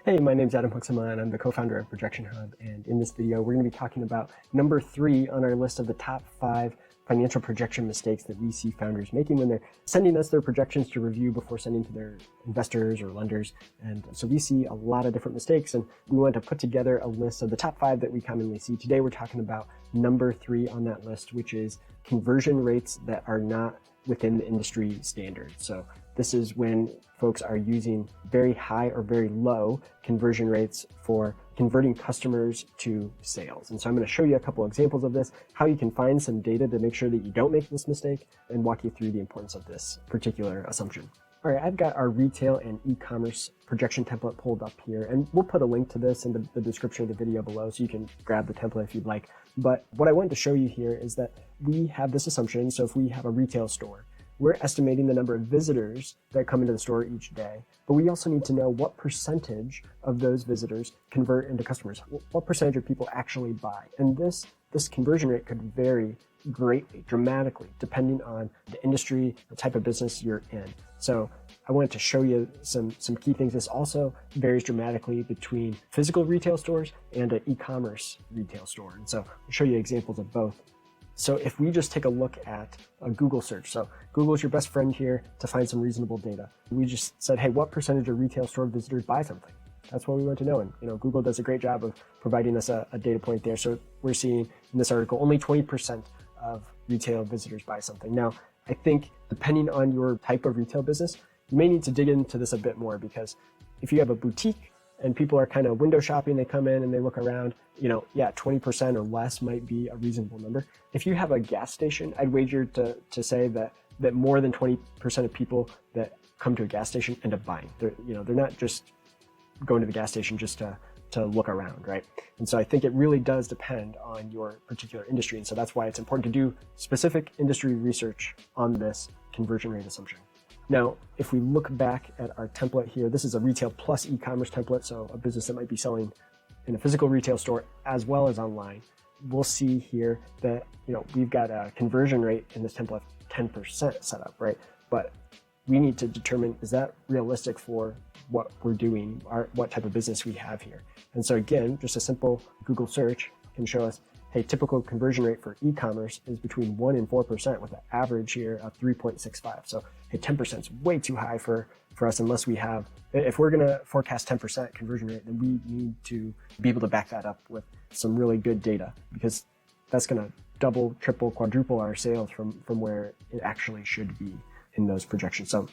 Hey, my name's Adam Huxama, and I'm the co-founder of Projection Hub. And in this video, we're going to be talking about number 3 on our list of the top 5 financial projection mistakes that we see founders making when they're sending us their projections to review before sending to their investors or lenders. And so we see a lot of different mistakes, and we want to put together a list of the top 5 that we commonly see. Today, we're talking about number 3 on that list, which is conversion rates that are not within the industry standard. So this is when folks are using very high or very low conversion rates for converting customers to sales. And so I'm going to show you a couple examples of this, how you can find some data to make sure that you don't make this mistake, and walk you through the importance of this particular assumption. All right, I've got our retail and e-commerce projection template pulled up here, and we'll put a link to this in the description of the video below so you can grab the template if you'd like. But what I wanted to show you here is that we have this assumption. So if we have a retail store, we're estimating the number of visitors that come into the store each day, but we also need to know what percentage of those visitors convert into customers. What percentage of people actually buy? And this conversion rate could vary greatly, dramatically, depending on the industry, the type of business you're in. So I wanted to show you some key things. This also varies dramatically between physical retail stores and an e-commerce retail store. And so I'll show you examples of both. So if we just take a look at a Google search, so Google is your best friend here to find some reasonable data. We just said, hey, what percentage of retail store visitors buy something? That's what we want to know. And Google does a great job of providing us a data point there. So we're seeing in this article, only 20% of retail visitors buy something. Now, I think depending on your type of retail business, you may need to dig into this a bit more, because if you have a boutique and people are kind of window shopping, they come in and they look around, 20% or less might be a reasonable number. If you have a gas station, I'd wager to say that more than 20% of people that come to a gas station end up buying. They're not just going to the gas station just to look around, right? And so I think it really does depend on your particular industry. And so that's why it's important to do specific industry research on this conversion rate assumption. Now, if we look back at our template here, this is a retail plus e-commerce template, so a business that might be selling in a physical retail store as well as online. We'll see here that we've got a conversion rate in this template of 10% set up, right? But we need to determine, is that realistic for what we're doing, what type of business we have here? And so again, just a simple Google search can show us, hey, typical conversion rate for e-commerce is between 1 and 4%, with an average here of 3.65. So hey, 10% is way too high for us, unless we have, if we're gonna forecast 10% conversion rate, then we need to be able to back that up with some really good data, because that's gonna double, triple, quadruple our sales from where it actually should be in those projections. So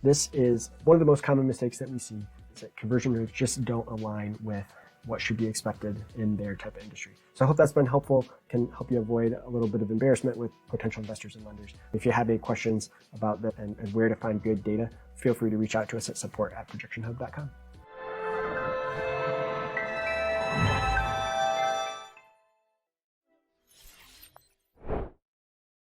this is one of the most common mistakes that we see, is that conversion rates just don't align with what should be expected in their type of industry. So I hope that's been helpful, can help you avoid a little bit of embarrassment with potential investors and lenders. If you have any questions about that and where to find good data, feel free to reach out to us at support@projectionhub.com.